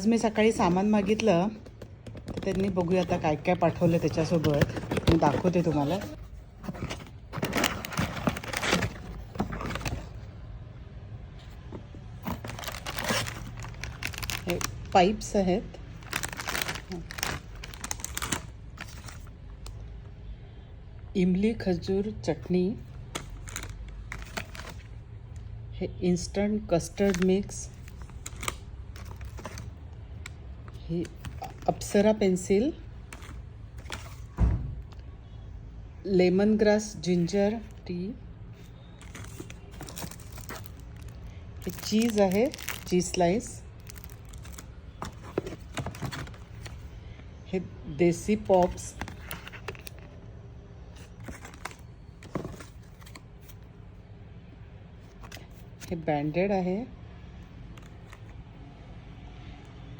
आज मी सकाळी सामान मागितलं तर त्यांनी बघूया आता काय काय पाठवलं त्याच्यासोबत मी दाखवते तुम्हाला. हे पाईप्स आहेत. इमली खजूर चटणी, हे इन्स्टंट कस्टर्ड मिक्स, ही Apsara pencil, lemon grass ginger tea, हे चीज आहे, चीज स्लाइस, हे देसी पॉप्स, हे बँडेड आहे,